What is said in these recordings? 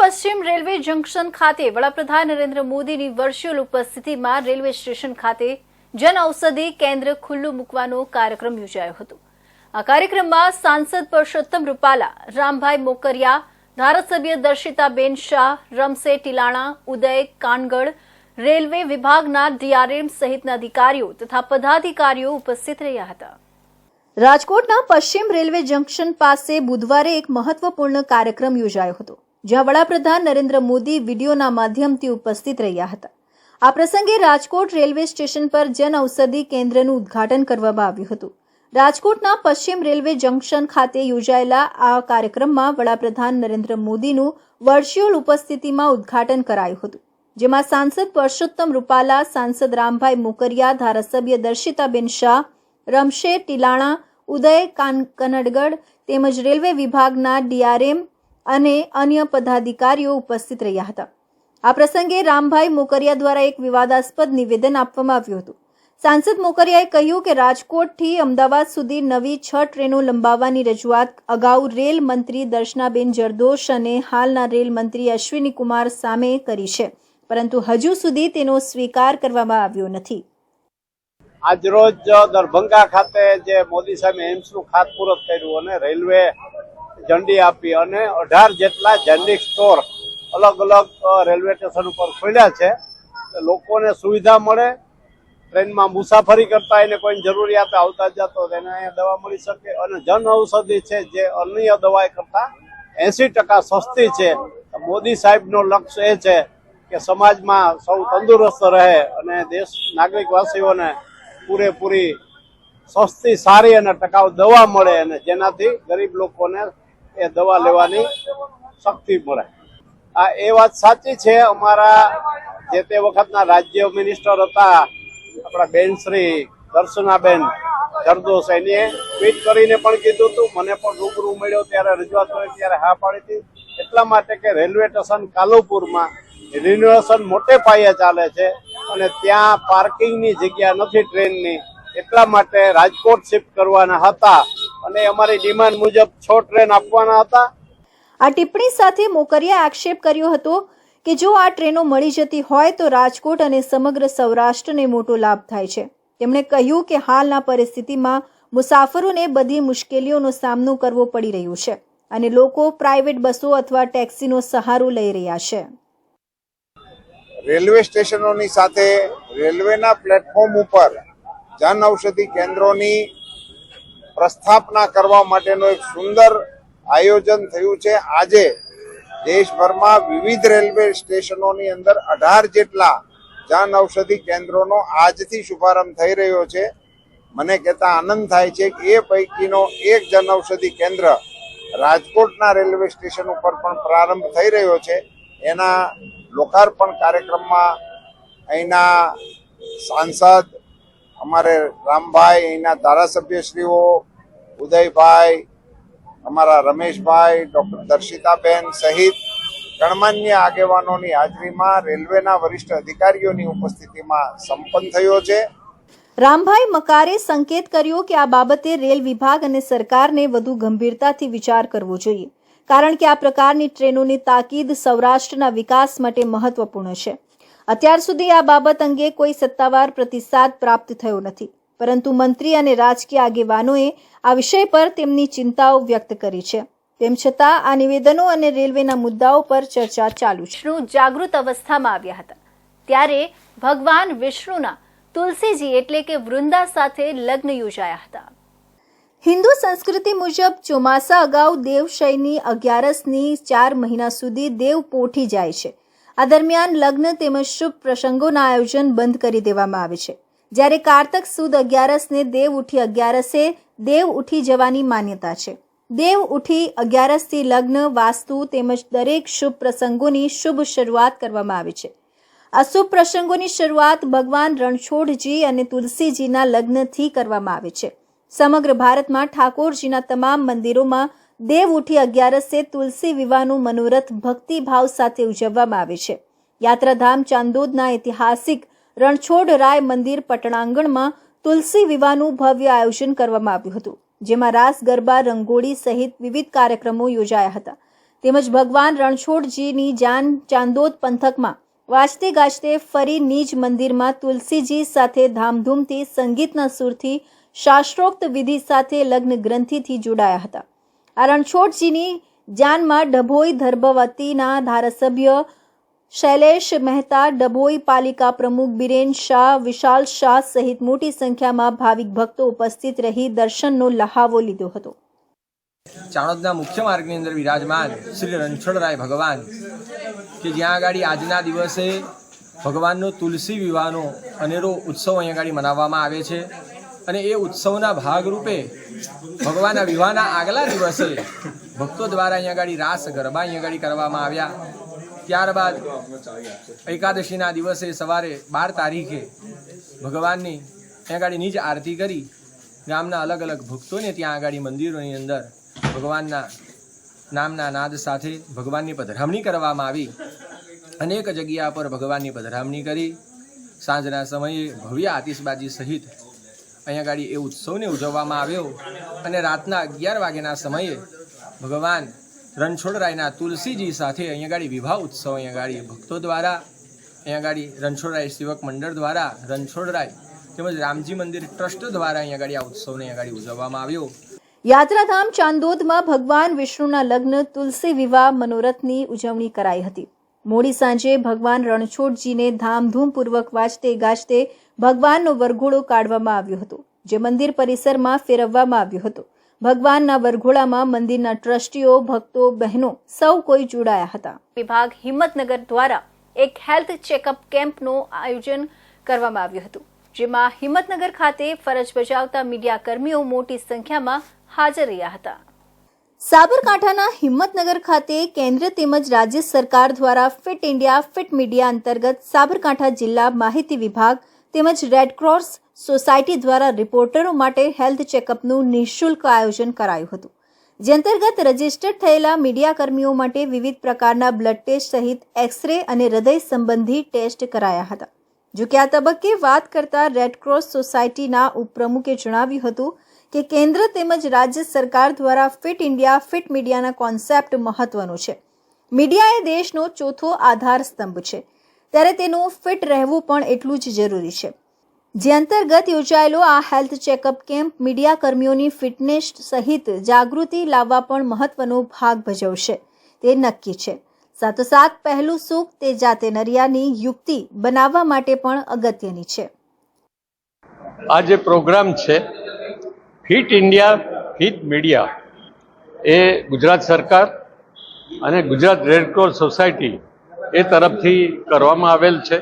પશ્ચિમ railway junction ખાતે વડાપ્રધાન નરેન્દ્ર મોદીની વર્ચ્યુઅલ ઉપસ્થિતિમાં રેલવે સ્ટેશન ખાતે જન ઔષધિ કેન્દ્ર ખુલ્લું મૂકવાનો કાર્યક્રમ યોજાયો હતો। આ કાર્યક્રમમાં સાંસદ પરસોત્તમ રૂપાલા, રામભાઈ મોકરિયા, ધારાસભ્ય દર્શિતાબેન શાહ, રમશે ટીલાણા, ઉદય કાનગડ, રેલવે વિભાગના ડીઆરએમ સહિતના અધિકારીઓ તથા પદાધિકારીઓ ઉપસ્થિત રહ્યા હતા। રાજકોટના પશ્ચિમ રેલવે જંકશન પાસે બુધવારે એક મહત્વપૂર્ણ કાર્યક્રમ યોજાયો હતો, જ્યાં વડાપ્રધાન નરેન્દ્ર મોદી વિડીયોના માધ્યમથી ઉપસ્થિત રહ્યા હતા। આ પ્રસંગે રાજકોટ રેલવે સ્ટેશન પર જન ઔષધિ કેન્દ્રનું ઉદ્ઘાટન કરવામાં આવ્યું હતું। રાજકોટના પશ્ચિમ રેલવે જંકશન ખાતે યોજાયેલા આ કાર્યક્રમમાં વડાપ્રધાન નરેન્દ્ર મોદીનું વર્ચ્યુઅલ ઉપસ્થિતિમાં ઉદ્ઘાટન કરાયું હતું, જેમાં સાંસદ પરસોત્તમ રૂપાલા, સાંસદ રામભાઈ મોકરિયા, ધારાસભ્ય દર્શિતાબેન શાહ, રમશે ટીલાણા, ઉદય કાનગડ તેમજ રેલવે વિભાગના ડીઆરએમ અને અન્ય પદાધિકારીઓ ઉપસ્થિત રહ્યા હતા। આ પ્રસંગે રામભાઈ મોકરિયા દ્વારા એક વિવાદાસ્પદ નિવેદન આપવામાં આવ્યું હતું। સાંસદ મોકરિયાએ કહ્યું કે રાજકોટથી અમદાવાદ સુધી નવી 6 ટ્રેનો લંબાવવાની રજૂઆત અગાઉ રેલ મંત્રી દર્શનાબેન જરદોશ અને હાલના રેલ મંત્રી અશ્વિની કુમાર સામે કરી છે, પરંતુ હજુ સુધી તેનો સ્વીકાર કરવામાં આવ્યો નથી। આજરોજ દરભંગા ખાતે જે મોદી સાહેબે એમ્સનું ખાતમુહૂર્ત કર્યું અને રેલવે ઝંડી આપી અને 18 જેટલા જેનરિક સ્ટોર અલગ અલગ રેલવે સ્ટેશન ઉપર ખોલ્યા છે। લોકોને સુવિધા મળે, ટ્રેનમાં મુસાફરી કરતા એને કોઈ જરૂરિયાત આવતા જતો તેને અહીંયા દવા મળી શકે અને જન ઔષધિ છે જે અન્ય દવા કરતા 80% સસ્તી છે। મોદી સાહેબનો લક્ષ્ય એ છે કે સમાજમાં સૌ તંદુરસ્ત રહે અને દેશ નાગરિકવાસીઓને પૂરેપૂરી સસ્તી, સારી અને ટકાઉ દવા મળે અને જેનાથી ગરીબ લોકોને એ દવા લેવાની શક્તિ મળે। આ એ વાત સાચી છે। અમારા જે તે વખતના રાજ્ય મિનિસ્ટર હતા આપણા બેન શ્રી દર્શનાબેન જરદોશ, એને ટ્વીટ કરીને પણ કીધું હતું, મને પણ રૂબરૂ મળ્યો ત્યારે રજૂઆત કરી ત્યારે હા પાડી હતી। એટલા માટે કે રેલવે સ્ટેશન કાલુપુરમાં રિનોવેશન મોટે પાયે ચાલે છે અને ત્યાં પાર્કિંગની જગ્યા નથી ટ્રેનની, એટલા માટે રાજકોટ શિફ્ટ કરવાના હતા અને અમારી ડિમાન્ડ મુજબ 6 ટ્રેન આપવાના હતા। આ ટિપ્પણી સાથે મોકરિયાએ આક્ષેપ કર્યો હતો કે જો આ ટ્રેનો મળી જતી હોય તો રાજકોટ અને સમગ્ર સૌરાષ્ટ્રને મોટો લાભ થાય છે। તેમણે કહ્યું કે હાલના પરિસ્થિતિમાં મુસાફરોને બધી મુશ્કેલીઓનો સામનો કરવો પડી રહ્યો છે અને લોકો પ્રાઇવેટ બસો અથવા ટેક્સીનો સહારો લઈ રહ્યા છે। રેલવે સ્ટેશનોની સાથે રેલવેના પ્લેટફોર્મ ઉપર જન ઔષધિ કેન્દ્રોની પ્રસ્થાપના કરવા માટેનું એક સુંદર આયોજન થયું છે। આજે દેશભરમાં વિવિધ રેલવે સ્ટેશનોની અંદર 18 જેટલા જન ઔષધિ કેન્દ્રોનો આજથી શુભારંભ થઈ રહ્યો છે। મને કહેતા આનંદ થાય છે કે એ પૈકીનો એક જન ઔષધિ કેન્દ્ર રાજકોટના રેલવે સ્ટેશન ઉપર પણ પ્રારંભ થઈ રહ્યો છે। એના લોકાર્પણ કાર્યક્રમમાં અહીંના સાંસદ અમારે રામભાઈ, અહીંના ધારાસભ્યશ્રીઓ ઉદયભાઈ, અમારા રમેશભાઈ, ડોક્ટર દર્શિતાબેન સહિત ગણમાન્ય આગેવાનોની હાજરીમાં રેલવેના વરિષ્ઠ અધિકારીઓની ઉપસ્થિતિમાં સંપન્ન થયો છે। રામભાઈ મકારે સંકેત કર્યો કે આ બાબતે રેલ વિભાગ અને સરકારને વધુ ગંભીરતાથી વિચાર કરવો જોઈએ, કારણ કે આ પ્રકારની ટ્રેનોની તાકીદ સૌરાષ્ટ્રના વિકાસ માટે મહત્વપૂર્ણ છે। અત્યાર સુધી આ બાબત અંગે કોઈ સત્તાવાર પ્રતિસાદ પ્રાપ્ત થયો નથી, પરંતુ મંત્રી અને રાજકીય આગેવાનોએ આ વિષય પર તેમની ચિંતાઓ વ્યક્ત કરી છે। તેમ છતાં આ નિવેદનો અને રેલવેના મુદ્દાઓ પર ચર્ચા ચાલુ છે। જાગૃત અવસ્થામાં આવ્યા હતા ત્યારે ભગવાન વિષ્ણુના તુલસીજી એટલે કે વૃંદા સાથે લગ્ન યોજાયા હતા। હિન્દુ સંસ્કૃતિ મુજબ ચોમાસા અગાઉ દેવશયની 11સની 4 મહિના સુધી દેવ પોઠી જાય છે। આ દરમિયાન લગ્ન તેમજ શુભ પ્રસંગોના આયોજન બંધ કરી દેવામાં આવે છે, જ્યારે કારતક સુદ 11સને દેવ ઉઠી 11સે દેવ ઉઠી જવાની માન્યતા છે। દેવ ઉઠી 11સથી લગ્ન, વાસ્તુ તેમજ દરેક શુભ પ્રસંગોની શુભ શરૂઆત કરવામાં આવે છે। આ શુભ પ્રસંગોની શરૂઆત ભગવાન રણછોડજી અને તુલસીજીના લગ્નથી કરવામાં આવે છે। સમગ્ર ભારતમાં ઠાકોરજીના તમામ મંદિરોમાં દેવ ઉઠી 11સે તુલસી વિવાહનું મનોરથ ભક્તિભાવ સાથે ઉજવવામાં આવે છે। યાત્રાધામ ચાંદોદના ઐતિહાસિક રણછોડરાય મંદિર પટણાંગણમાં તુલસી વિવાહનું ભવ્ય આયોજન કરવામાં આવ્યું હતું, જેમાં રાસ ગરબા, રંગોળી સહિત વિવિધ કાર્યક્રમો યોજાયા હતા। તેમજ ભગવાન રણછોડજીની જાન ચાંદોદ પંથકમાં વાજતે ગાજતે ફરી નિજ મંદિરમાં તુલસીજી સાથે ધામધૂમથી સંગીતના સુરથી શાસ્ત્રોક્ત વિધિ સાથે લગ્ન ગ્રંથિથી જોડાયા હતા. આ રણછોડજીની જાનમાં ડભોઈ ધર્મવતીના ધારાસભ્ય શૈલેષ મહેતા, ડભોઈ પાલિકા પ્રમુખ બિરેન શાહ, વિશાલ શાહ સહિત મોટી સંખ્યામાં ભાવિક ભક્તો ઉપસ્થિત રહી દર્શનનો લહાવો લીધો હતો. ચાણોદના મુખ્ય માર્ગની અંદર વિરાજમાન શ્રી રણછોડરાય ભગવાન કે જ્યાં આગળ આજના દિવસે ભગવાનનો તુલસી વિવાહનો અનેરો ઉત્સવ અહીંયા આગળ મનાવવામાં આવે છે અને એ ઉત્સવના ભાગરૂપે ભગવાનના વિવાહના આગલા દિવસે ભક્તો દ્વારા અહીંયા આગળ રાસ ગરબા અહીંયા આગળ કરવામાં આવ્યા. ત્યારબાદ એકાદશીના દિવસે સવારે 12 તારીખે ભગવાનની ત્યાં આગળ નિજ આરતી કરી ગામના અલગ અલગ ભક્તોને ત્યાં આગળ મંદિરોની અંદર ભગવાનના નામના નાદ સાથે ભગવાનની પધરામણી કરવામાં આવી. અનેક જગ્યા પર ભગવાનની પધરામણી કરી સાંજના સમયે ભવ્ય આતિશબાજી સહિત અહીંયા આગળ એ ઉત્સવને ઉજવવામાં આવ્યો અને રાતના 11 વાગ્યાના સમયે ભગવાન રણછોડરાયના તુલસીજી સાથે અહીંયા આગળ વિવાહ ઉત્સવ અહીંયા આગળ ભક્તો દ્વારા અહીંયા આગળ રણછોડરાય સેવક મંડળ દ્વારા રણછોડરાય તેમજ રામજી મંદિર ટ્રસ્ટ દ્વારા અહીંયા આગળ આ ઉત્સવને અહીંયા આગળ ઉજવવામાં આવ્યો. યાત્રાધામ ચાંદોદમાં ભગવાન વિષ્ણુના લગ્ન તુલસી વિવાહ મનોરથની ઉજવણી કરાઈ હતી. મોડી સાંજે ભગવાન રણછોડજીને ધામધૂમપૂર્વક વાજતે ગાજતે ભગવાનનો વરઘોડો કાઢવામાં આવ્યો હતો, જે મંદિર પરિસરમાં ફેરવવામાં આવ્યો હતો. ભગવાનના વરઘોડામાં મંદિરના ટ્રસ્ટીઓ, ભક્તો, બહેનો સૌ કોઈ જોડાયા હતા. વિભાગ હિંમતનગર દ્વારા એક હેલ્થ ચેકઅપ કેમ્પનું આયોજન કરવામાં આવ્યું હતું, જેમાં હિંમતનગર ખાતે ફરજ બજાવતા મીડિયા કર્મીઓ મોટી સંખ્યામાં હાજર રહ્યા હતા. સાબરકાંઠાના હિંમતનગર ખાતે કેન્દ્ર તેમજ રાજ્ય સરકાર દ્વારા ફિટ ઇન્ડિયા ફિટ મીડિયા અંતર્ગત સાબરકાંઠા જિલ્લા માહિતી વિભાગ તેમજ રેડક્રોસ સોસાયટી દ્વારા રિપોર્ટરો માટે હેલ્થ ચેકઅપનું નિઃશુલ્ક આયોજન કરાયું હતું, જે અંતર્ગત રજીસ્ટર્ડ થયેલા મીડિયાકર્મીઓ માટે વિવિધ પ્રકારના બ્લડ ટેસ્ટ સહિત એક્સરે અને હૃદય સંબંધી ટેસ્ટ કરાયા હતા. જો કે આ તબક્કે વાત કરતા રેડક્રોસ સોસાયટીના ઉપપ્રમુખે જણાવ્યું હતું કે કેન્દ્ર તેમજ રાજ્ય સરકાર દ્વારા ફિટ ઇન્ડિયા ફિટ મીડિયાના કોન્સેપ્ટ મહત્વનો છે. મીડિયા એ દેશનો ચોથો આધાર સ્તંભ છે, ત્યારે તેનું ફિટ રહેવું પણ એટલું જ જરૂરી છે. જે અંતર્ગત યોજાયેલો આ હેલ્થ ચેકઅપ કેમ્પ મીડિયા કર્મીઓની ફિટનેસ સહિત જાગૃતિ લાવવા પણ મહત્વનો ભાગ ભજવશે તે નક્કી છે. સાથોસાથ પહેલું સુખ તે જાતે નરિયાની યુક્તિ બનાવવા માટે પણ અગત્યની છે. આ જે પ્રોગ્રામ છે ફિટ ઇન્ડિયા ફિટ મીડિયા એ ગુજરાત સરકાર અને ગુજરાત રેડક્રોસ સોસાયટી એ તરફથી કરવામાં આવેલ છે.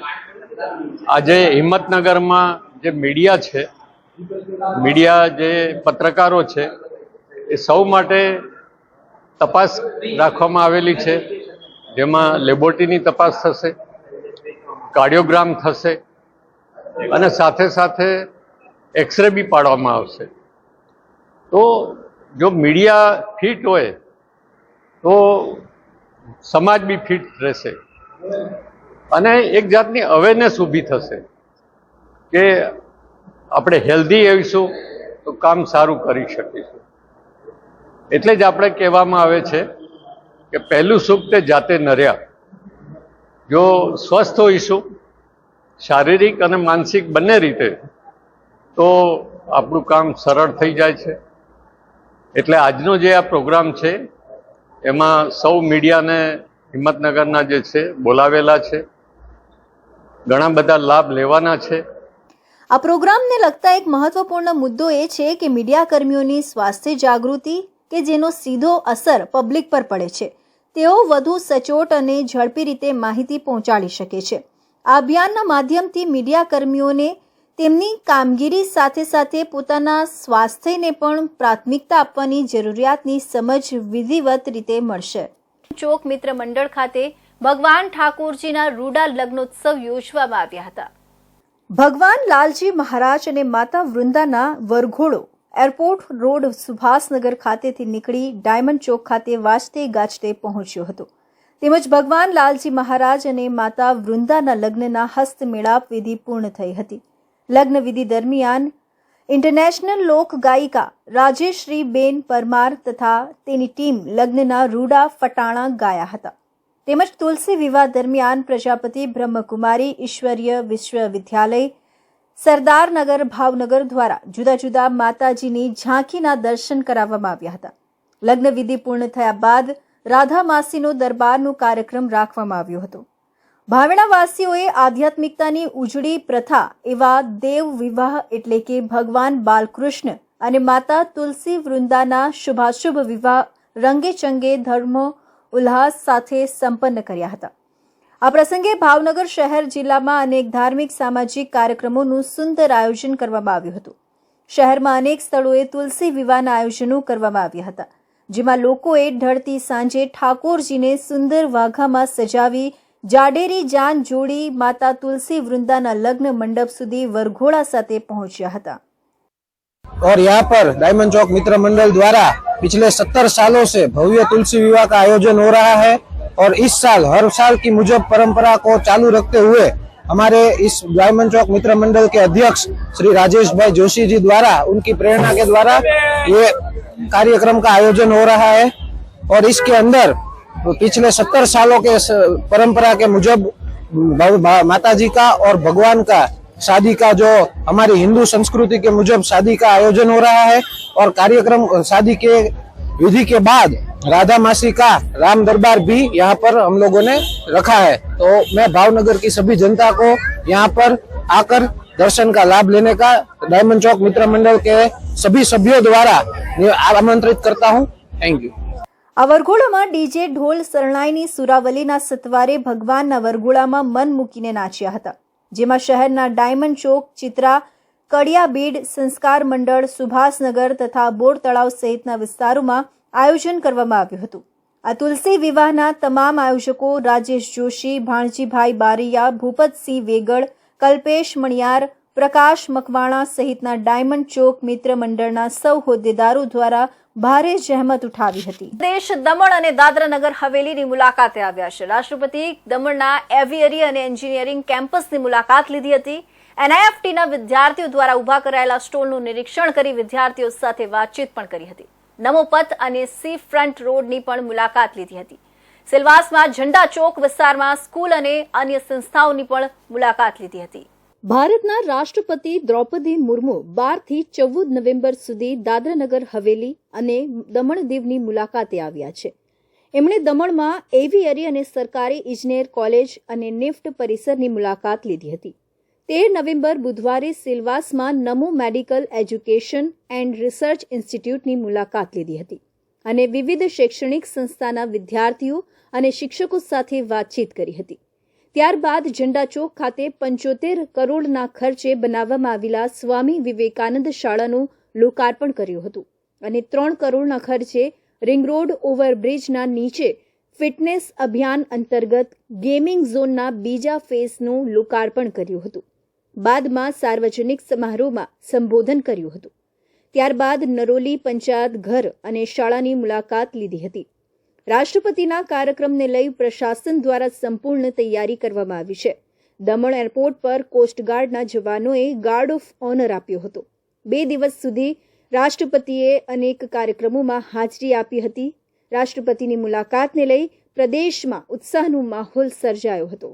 આજે હિંમતનગરમાં જે મીડિયા છે, મીડિયા જે પત્રકારો છે એ સૌ માટે તપાસ રાખવામાં આવેલી છે, જેમાં લેબોરેટરીની તપાસ થશે, કાર્ડિયોગ્રામ થશે અને સાથે સાથે એક્સરે બી પાડવામાં આવશે. તો જો મીડિયા ફિટ હોય તો સમાજ બી ફિટ રહેશે અને એક જાતની અવેરનેસ ઊભી થશે કે આપણે હેલ્ધી રહીશું તો કામ સારું કરી શકીશું. એટલે જ આપણે કહેવામાં આવે છે કે પહેલું સુખ તે જાતે નર્યા. જો સ્વસ્થ હોઈશું શારીરિક અને માનસિક બંને રીતે તો આપણું કામ સરળ થઈ જાય છે. એટલે આજનો જે આ પ્રોગ્રામ છે એમાં સૌ મીડિયાને હિંમતનગરના જે છે બોલાવેલા છે, ઘણા બધા લાભ લેવાના છે. આ પ્રોગ્રામને લગતા એક મહત્વપૂર્ણ મુદ્દો એ છે કે મીડિયા કર્મીઓની સ્વાસ્થ્ય જાગૃતિ કે જેનો સીધો અસર પબ્લિક પર પડે છે, તેઓ વધુ સચોટ અને ઝડપી રીતે માહિતી પહોંચાડી શકે છે. આ અભિયાનના માધ્યમથી મીડિયા કર્મીઓને તેમની કામગીરી સાથે સાથે પોતાના સ્વાસ્થ્યને પણ પ્રાથમિકતા આપવાની જરૂરિયાતની સમજ વિધિવત રીતે મળશે. ચોક મિત્ર મંડળ ખાતે ભગવાન ઠાકોરજીના રૂડા લગ્નોત્સવ યોજવામાં આવ્યા હતા. ભગવાન લાલજી મહારાજ અને માતા વૃંદાના વરઘોડો એરપોર્ટ રોડ સુભાષનગર ખાતેથી નીકળી ડાયમંડ ચોક ખાતે વાજતે ગાજતે પહોંચ્યો હતો. તેમજ ભગવાન લાલજી મહારાજ અને માતા વૃંદાના લગ્નના હસ્તમેળાપ વિધિ પૂર્ણ થઈ હતી. લગ્ન વિધિ દરમિયાન ઇન્ટરનેશનલ લોક ગાયિકા રાજેશ્રીબેન પરમાર તથા તેની ટીમ લગ્નના રૂડા ફટાણા ગાયા હતા. તેમજ તુલસી વિવાહ દરમિયાન પ્રજાપતિ બ્રહ્મકુમારી ઈશ્વરીય વિશ્વવિદ્યાલય સરદારનગર ભાવનગર દ્વારા જુદા જુદા માતાજીની ઝાંખીના દર્શન કરાવવામાં આવ્યા હતા. લગ્ન વિધિ પૂર્ણ થયા બાદ રાધા માસીનો દરબારનો કાર્યક્રમ રાખવામાં આવ્યો હતો. ભાવેણાવાસીઓએ આધ્યાત્મિકતાની ઉજળી પ્રથા એવા દેવ વિવાહ એટલે કે ભગવાન બાલકૃષ્ણ અને માતા તુલસી વૃંદાના શુભાશુભ વિવાહ રંગે ચંગે ધર્મ ઉલ્લાસ સાથે સંપન્ન કર્યા હતા. આ પ્રસંગે ભાવનગર શહેર જિલ્લામાં અનેક ધાર્મિક સામાજિક કાર્યક્રમોનું સુંદર આયોજન કરવામાં આવ્યું હતું. શહેરમાં અનેક સ્થળોએ તુલસી વિવાહના આયોજનો કરવામાં આવ્યા હતા, જેમાં લોકોએ ઢળતી સાંજે ઠાકોરજીને સુંદર વાઘામાં સજાવી જાડેરી જાન જોડી માતા તુલસી વૃંદાના લગ્ન મંડપ સુધી વરઘોડા સાથે પહોંચ્યા હતા. और यहाँ पर डायमंड चौक मित्र मंडल द्वारा पिछले 70 सालों से भव्य तुलसी विवाह का आयोजन हो रहा है और इस साल हर साल की मुजब परंपरा को चालू रखते हुए हमारे इस डायमंड चौक मित्र मंडल के अध्यक्ष श्री राजेश भाई जोशी जी द्वारा उनकी प्रेरणा के द्वारा ये कार्यक्रम का आयोजन हो रहा है और इसके अंदर पिछले 70 सालों के परंपरा के मुजब माता जी का और भगवान का शादी का जो हमारी हिंदू संस्कृति के मुजब शादी का आयोजन हो रहा है और कार्यक्रम शादी के विधि के बाद राधा मासी का राम दरबार भी यहाँ पर हम लोगों ने रखा है. तो मैं भावनगर की सभी जनता को यहाँ पर आकर दर्शन का लाभ लेने का डायमंड चौक मित्र मंडल के सभी सभ्यों द्वारा आमंत्रित करता हूँ. Thank you. આ વરઘોડામાં ડીજે ઢોલ શરણાઈની સુરાવલીના સત્વારે ભગવાનના વરઘોડામાં મન મૂકીને નાચ્યા હતા, જેમાં શહેરના ડાયમંડ ચોક, ચિત્રા, કડિયાબીડ, સંસ્કાર મંડળ, સુભાષનગર તથા બોર તળાવ સહિતના વિસ્તારોમાં આયોજન કરવામાં આવ્યું હતું. આ તુલસી વિવાહના તમામ આયોજકો રાજેશ જોશી, ભાણજીભાઈ બારૈયા, ભૂપતસિંહ વેગડ, કલ્પેશ મણિયાર, પ્રકાશ મકવાણા સહિતના ડાયમંડ ચોક મિત્ર મંડળના સૌ હોદ્દેદારો દ્વારા ભારે જહેમત ઉઠાવી હતી. દેશ દમણ અને દાદરા નગર હવેલીની મુલાકાતે આવ્યા છે. રાષ્ટ્રપતિ દમણના એવિયરી અને એન્જિનિયરિંગ કેમ્પસની મુલાકાત લીધી હતી. એનઆઈએફટીના વિદ્યાર્થીઓ દ્વારા ઉભા કરાયેલા સ્ટોલનું નિરીક્ષણ કરી વિદ્યાર્થીઓ સાથે વાતચીત પણ કરી હતી. નમોપથ અને સી ફ્રન્ટ રોડની પણ મુલાકાત લીધી હતી. સિલવાસમાં ઝંડા ચોક વિસ્તારમાં સ્કૂલ અને અન્ય સંસ્થાઓની પણ મુલાકાત લીધી હતી. ભારતના રાષ્ટ્રપતિ દ્રૌપદી મુર્મુ 12 થી 14 નવેમ્બર સુધી દાદરાનગર હવેલી અને દમણ દીવની મુલાકાતે આવ્યા છે. એમણે દમણમાં એવિયરી અને સરકારી ઇજનેર કોલેજ અને નિફ્ટ પરિસરની મુલાકાત લીધી હતી. 13 નવેમ્બર બુધવારે સિલવાસમાં નમો મેડિકલ એજ્યુકેશન એન્ડ રિસર્ચ ઇન્સ્ટિટ્યૂટની મુલાકાત લીધી હતી અને વિવિધ શૈક્ષણિક સંસ્થાના વિદ્યાર્થીઓ અને શિક્ષકો સાથે વાતચીત કરી હતી. ત્યારબાદ ઝંડા ચોક ખાતે 75 કરોડના ખર્ચે બનાવવામાં આવેલા સ્વામી વિવેકાનંદ શાળાનું લોકાર્પણ કર્યું હતું અને 3 કરોડના ખર્ચે રિંગ રોડ ઓવરબ્રિજના નીચે ફિટનેસ અભિયાન અંતર્ગત ગેમિંગ ઝોનના બીજા ફેઝનું લોકાર્પણ કર્યું હતું. બાદમાં સાર્વજનિક સમારોહમાં સંબોધન કર્યું હતું. ત્યારબાદ નરોલી પંચાયત ઘર અને શાળાની મુલાકાત લીધી હતી. રાષ્ટ્રપતિના કાર્યક્રમને લઈ પ્રશાસન દ્વારા સંપૂર્ણ તૈયારી કરવામાં આવી છે. દમણ એરપોર્ટ પર કોસ્ટગાર્ડના જવાનોએ ગાર્ડ ઓફ ઓનર આપ્યો હતો. 2 દિવસ સુધી રાષ્ટ્રપતિએ અનેક કાર્યક્રમોમાં હાજરી આપી હતી. રાષ્ટ્રપતિની મુલાકાતને લઈ પ્રદેશમાં ઉત્સાહનો માહોલ સર્જાયો હતો.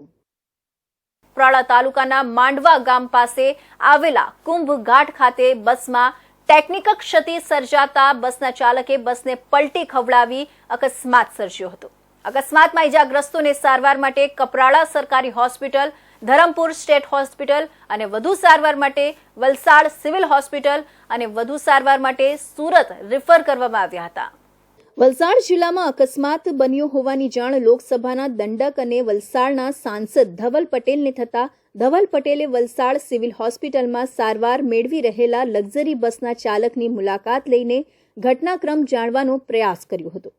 પ્રાળા તાલુકાના માંડવા ગામ પાસે આવેલા કુંભ ઘાટ ખાતે બસમાં ટેકનિકલ ક્ષતિ સર્જાતા બસના ચાલકે બસને પલટી ખવડાવી અકસ્માત સર્જ્યો હતો. અકસ્માતમાં ઇજાગ્રસ્તોને સારવાર માટે કપરાળા સરકારી હોસ્પિટલ, ધરમપુર સ્ટેટ હોસ્પિટલ અને વધુ સારવાર માટે વલસાડ સિવિલ હોસ્પિટલ અને વધુ સારવાર માટે સુરત રિફર કરવામાં આવ્યા હતા. વલસાડ જિલ્લામાં અકસ્માત બન્યો હોવાની જાણ લોકસભાના દંડક અને વલસાડના સાંસદ ધવલ પટેલને થતા ધવલ પટેલે વલસાડ સિવિલ હોસ્પિટલમાં સારવાર મેળવી રહેલા લક્ઝરી બસના ચાલકની મુલાકાત લઈને ઘટનાક્રમ જાણવાનો પ્રયાસ કર્યો હતો.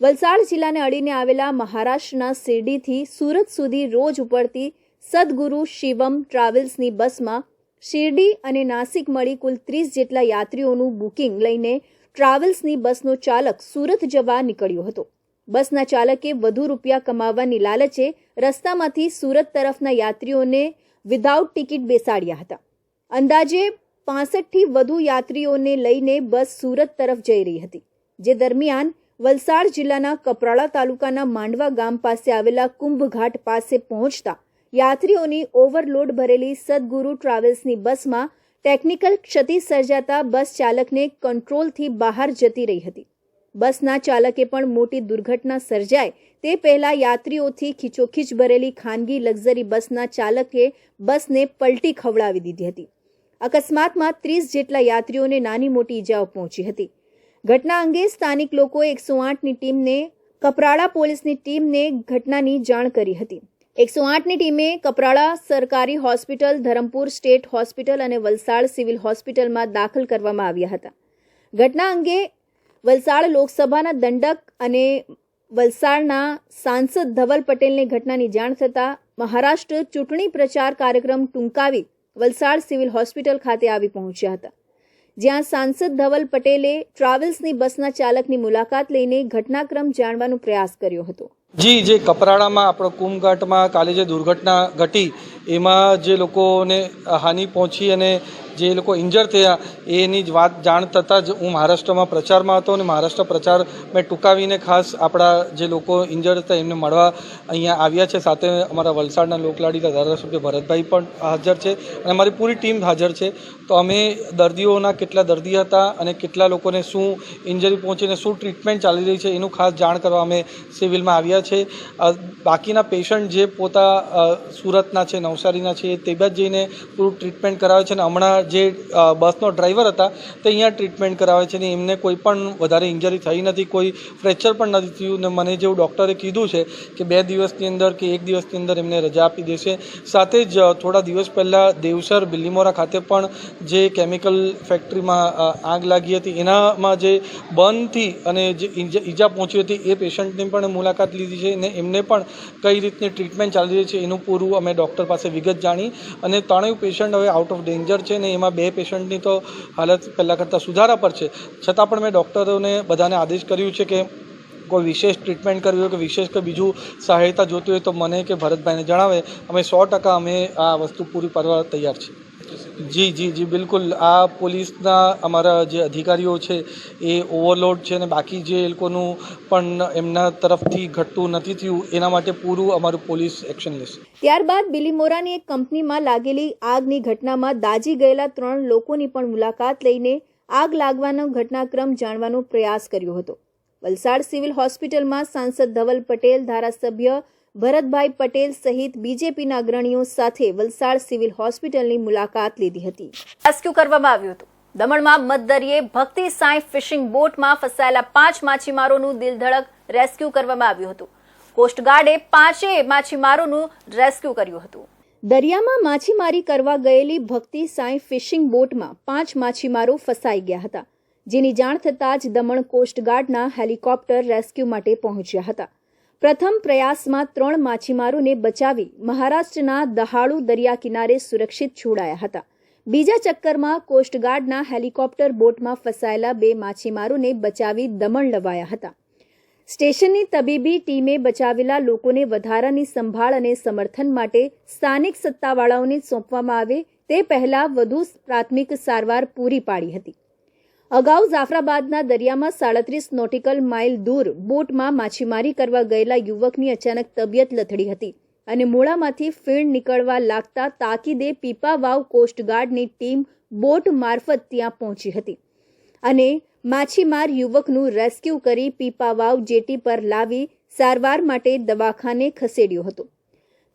વલસાડ જિલ્લાને અડીને આવેલા મહારાષ્ટ્રના શિરડીથી સુરત સુધી રોજ ઉપડતી સદગુરુ શિવમ ટ્રાવેલ્સની બસમાં શિરડી અને નાસિક મળી કુલ 30 જેટલા યાત્રીઓનું બુકિંગ લઈને ટ્રાવેલ્સની બસનો ચાલક સુરત જવા નીકળ્યો હતો. બસના ચાલકે વધુ રૂપિયા કમાવવાની લાલચે રસ્તામાંથી સુરત તરફના યાત્રીઓને વિધાઉટ ટિકિટ બેસાડ્યા હતા. અંદાજે 65થી વધુ યાત્રીઓને લઈને બસ સુરત તરફ જઈ રહી હતી, જે દરમિયાન વલસાડ જિલ્લાના કપરાડા તાલુકાના માંડવા ગામ પાસે આવેલા કુંભઘાટ પાસે પહોંચતા યાત્રીઓની ઓવરલોડ ભરેલી સદગુરુ ટ્રાવેલ્સની બસમાં ટેકનિકલ ક્ષતિ સર્જાતા બસ ચાલકને કંટ્રોલથી બહાર જતી રહી હતી. બસના ચાલકે પણ મોટી દુર્ઘટના સર્જાય તે પહેલા યાત્રીઓથી ખીચોખીચ ભરેલી ખાનગી લક્ઝરી બસના ચાલકે બસને પલટી ખવડાવી દીધી હતી. અકસ્માતમાં 30 જેટલા યાત્રીઓને નાની મોટી ઈજાઓ પહોંચી હતી. ઘટના અંગે સ્થાનિક લોકોએ 108ની ટીમને કપરાડા પોલીસની ટીમને ઘટનાની જાણ કરી હતી. 108ની ટીમે કપરાડા સરકારી હોસ્પિટલ, ધરમપુર સ્ટેટ હોસ્પિટલ અને વલસાડ સિવિલ હોસ્પિટલમાં દાખલ કરવામાં આવ્યા હતા. ઘટના અંગે વલસાડ લોકસભાના દંડક અને વલસાડના સાંસદ ધવલ પટેલને ઘટનાની જાણ થતાં મહારાષ્ટ્ર ચૂંટણી પ્રચાર કાર્યક્રમ ટૂંકાવી વલસાડ સિવિલ હોસ્પિટલ ખાતે આવી પહોંચ્યા હતા, જ્યાં સાંસદ ધવલ પટેલે ટ્રાવેલ્સની બસના ચાલકની મુલાકાત લઈને ઘટનાક્રમ જાણવાનો પ્રયાસ કર્યો હતો. જી, જે કપરાડામાં આપણો કુંભઘાટમાં કાલે જે દુર્ઘટના ઘટી એમાં જે લોકોને હાનિ પહોંચી અને જે લોકો ઇન્જર થયા એની જ વાત જાણ થતાં જ હું મહારાષ્ટ્રમાં પ્રચારમાં હતો અને મહારાષ્ટ્ર પ્રચાર મેં ટૂંકાવીને ખાસ આપણા જે લોકો ઇન્જર હતા એમને મળવા અહીંયા આવ્યા છે. સાથે અમારા વલસાડના લોકલાડીના ધારાસભ્ય ભરતભાઈ પણ હાજર છે અને અમારી પૂરી ટીમ હાજર છે. તો અમે દર્દીઓના કેટલા દર્દી હતા અને કેટલા લોકોને શું ઇન્જરી પહોંચીને શું ટ્રીટમેન્ટ ચાલી રહી છે એનું ખાસ જાણ કરવા અમે સિવિલમાં આવ્યા છે. બાકીના પેશન્ટ જે પોતા સુરતના છે, નવસારીના છે, તે બાદ જઈને પૂરું ટ્રીટમેન્ટ કરાવે છે અને હમણાં જે બસનો ડ્રાઈવર હતા તે અહીંયા ટ્રીટમેન્ટ કરાવે છે ને એમને કોઈ પણ વધારે ઇન્જરી થઈ નથી, કોઈ ફ્રેક્ચર પણ નથી થયું ને મને જેવું ડૉક્ટરે કીધું છે કે 2 દિવસની અંદર કે 1 દિવસની અંદર એમને રજા આપી દેશે. સાથે જ થોડા દિવસ પહેલાં દેવસર બિલ્લીમોરા ખાતે પણ જે કેમિકલ ફેક્ટરીમાં આગ લાગી હતી એનામાં જે બર્નથી અને જે ઈજા પહોંચી હતી એ પેશન્ટની પણ મુલાકાત લીધી છે અને એમને પણ કઈ રીતની ટ્રીટમેન્ટ ચાલી રહી છે એનું પૂરું અમે ડૉક્ટર પાસે વિગત જાણી અને 3 પેશન્ટ હવે આઉટ ઓફ ડેન્જર છે ને એમાં 2 પેશન્ટની તો હાલત પહેલાં કરતાં સુધારા પર છે. છતાં પણ મેં ડૉક્ટરોને બધાને આદેશ કર્યું છે કે કોઈ વિશેષ ટ્રીટમેન્ટ કરવી હોય કે વિશેષ કોઈ બીજું સહાયતા જોતી હોય તો મને કે ભરતભાઈને જણાવે. અમે 100% અમે આ વસ્તુ પૂરી પાડવા તૈયાર છીએ. જી જી જી બિલકુલ. આ પોલીસના અમારા જે અધિકારીઓ છે એ ઓવરલોડ છે અને બાકી જે લોકોનું પણ એમના તરફથી ઘટતું નથી થયું એના માટે પૂરું અમારું પોલીસ એક્શન લેશે. ત્યારબાદ બિલીમોરાની એક કંપનીમાં લાગેલી આગની ઘટનામાં દાઝી ગયેલા 3 લોકોની પણ મુલાકાત લઈને આગ લાગવાનો ઘટનાક્રમ જાણવાનો પ્રયાસ કર્યો હતો. વલસાડ સિવિલ હોસ્પિટલમાં સાંસદ ધવલ પટેલ, ધારાસભ્ય ભરતભાઈ પટેલ સહિત બીજેપીના અગ્રણીઓ સાથે વલસાડ સિવિલ હોસ્પિટલની મુલાકાત લીધી હતી. રેસ્ક્યુ કરવામાં આવ્યું હતું. દમણમાં મધદરિયે ભક્તિ સાંઈ ફિશિંગ બોટમાં ફસાયેલા 5 માછીમારોનું દિલધડક રેસ્ક્યુ કરવામાં આવ્યું હતું. કોસ્ટગાર્ડે 5 માછીમારોનું રેસ્ક્યુ કર્યું હતું. દરિયામાં માછીમારી કરવા ગયેલી ભક્તિ સાંઈ ફિશિંગ બોટમાં 5 માછીમારો ફસાઈ ગયા હતા, જેની જાણ થતાં જ દમણ કોસ્ટગાર્ડના હેલિકોપ્ટર રેસ્ક્યુ માટે પહોંચ્યા હતા. પ્રથમ પ્રયાસમાં 3 માછીમારોને બચાવી મહારાષ્ટ્રના દહાડુ દરિયા કિનારે સુરક્ષિત છોડાયા હતા. બીજા ચક્કરમાં કોસ્ટગાર્ડના હેલિકોપ્ટર બોટમાં ફસાયેલા 2 માછીમારોને બચાવી દમણ લવાયા હતા. સ્ટેશનની તબીબી ટીમે બચાવેલા લોકોને વધારાની સંભાળ અને સમર્થન માટે સ્થાનિક સત્તાવાળાઓને સોંપવામાં આવે તે પહેલા વધુ પ્રાથમિક સારવાર પૂરી પાડી હતી. અગાઉ જાફરાબાદના દરિયામાં 37 નોટિકલ માઇલ દૂર બોટમાં માછીમારી કરવા ગયેલા યુવકની અચાનક તબિયત લથડી હતી અને મોડામાંથી ફીણ નીકળવા લાગતા તાકીદે પીપાવાવ કોસ્ટગાર્ડની ટીમ બોટ મારફત ત્યાં પહોંચી હતી અને માછીમાર યુવકનું રેસ્ક્યુ કરી પીપાવાવ જેટી પર લાવી સારવાર માટે દવાખાને ખસેડ્યો હતો.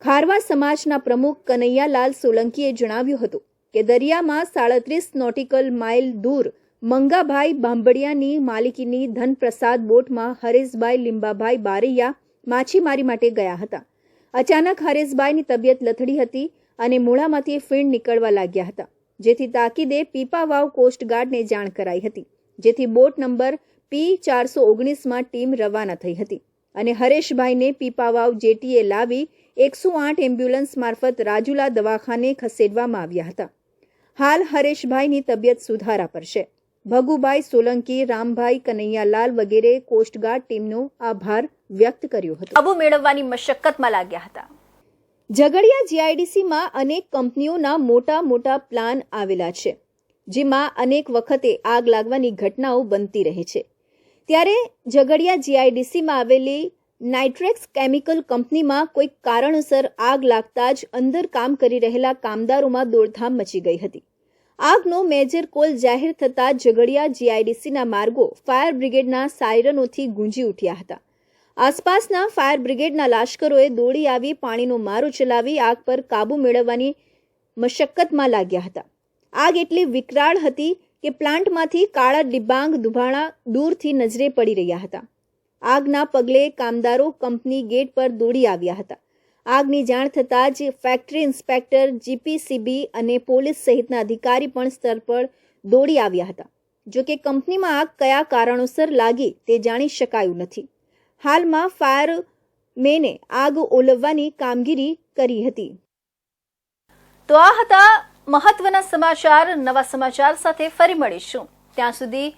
ખારવા સમાજના પ્રમુખ કનૈયાલાલ સોલંકીએ જણાવ્યું હતું કે દરિયામાં 37 નોટિકલ માઇલ દૂર મંગાભાઈ બાંભડિયાની માલિકીની ધનપ્રસાદ બોટમાં હરેશભાઈ લીંબાભાઈ બારૈયા માછીમારી માટે ગયા હતા. અચાનક હરેશભાઈની તબિયત લથડી હતી અને મોઢામાંથી ફીણ નીકળવા લાગ્યા હતા, જેથી તાકીદે પીપાવાવ કોસ્ટગાર્ડને જાણ કરાઈ હતી, જેથી બોટ નંબર P419માં ટીમ રવાના થઈ હતી અને હરેશભાઈને પીપાવાવ જેટીએ લાવી 108 એમ્બ્યુલન્સ મારફત રાજુલા દવાખાને ખસેડવામાં આવ્યા હતા. હાલ હરેશભાઈની તબિયત સુધારા પર છે. ભગુભાઈ સોલંકી, રામભાઈ, કનૈયાલાલ વગેરે કોસ્ટગાર્ડ ટીમનો આભાર વ્યક્ત કર્યો હતો. કાબુ મેળવવાની મશક્કતમાં લાગ્યા હતા. ઝઘડિયા જીઆઈડીસીમાં અનેક કંપનીઓના મોટા પ્લાન આવેલા છે. જેમાં અનેક વખતે આગ લાગવાની ઘટનાઓ બનતી રહે છે. ત્યારે ઝઘડિયા જીઆઈડીસીમાં આવેલી નાઇટ્રેક્સ કેમિકલ કંપનીમાં કોઈક કારણસર આગ લાગતા જ અંદર કામ કરી રહેલા કામદારોમાં દોડધામ મચી ગઈ હતી. આગનો મેજર કોલ જાહેર થતાં ઝઘડિયા જીઆઈડીસીના માર્ગો ફાયર બ્રિગેડના સાયરનોથી ગુંજી ઉઠ્યા હતા. આસપાસના ફાયર બ્રિગેડના લાશ્કરોએ દોડી આવી પાણીનો મારો ચલાવી આગ પર કાબૂ મેળવવાની મશક્કતમાં લાગ્યા હતા. આગ એટલી વિકરાળ હતી કે પ્લાન્ટમાંથી કાળા ડિબાંગ ધુમાડા દૂરથી નજરે પડી રહ્યા હતા. આગના પગલે કામદારો કંપની ગેટ પર દોડી આવ્યા હતા. આગની જાણ થતાં જ ફેક્ટરી ઇન્સ્પેક્ટર, જીપીસીબી અને પોલીસ સહિતના અધિકારી પણ સ્થળ પર દોડી આવ્યા હતા. જોકે કંપનીમાં આગ કયા કારણોસર લાગી તે જાણી શકાયું નથી. હાલમાં ફાયરમેને આગ ઓલવવાની કામગીરી કરી હતી. તો આ હતા મહત્વના સમાચાર. નવા સમાચાર સાથે ફરી મળીશું. ત્યાં સુધી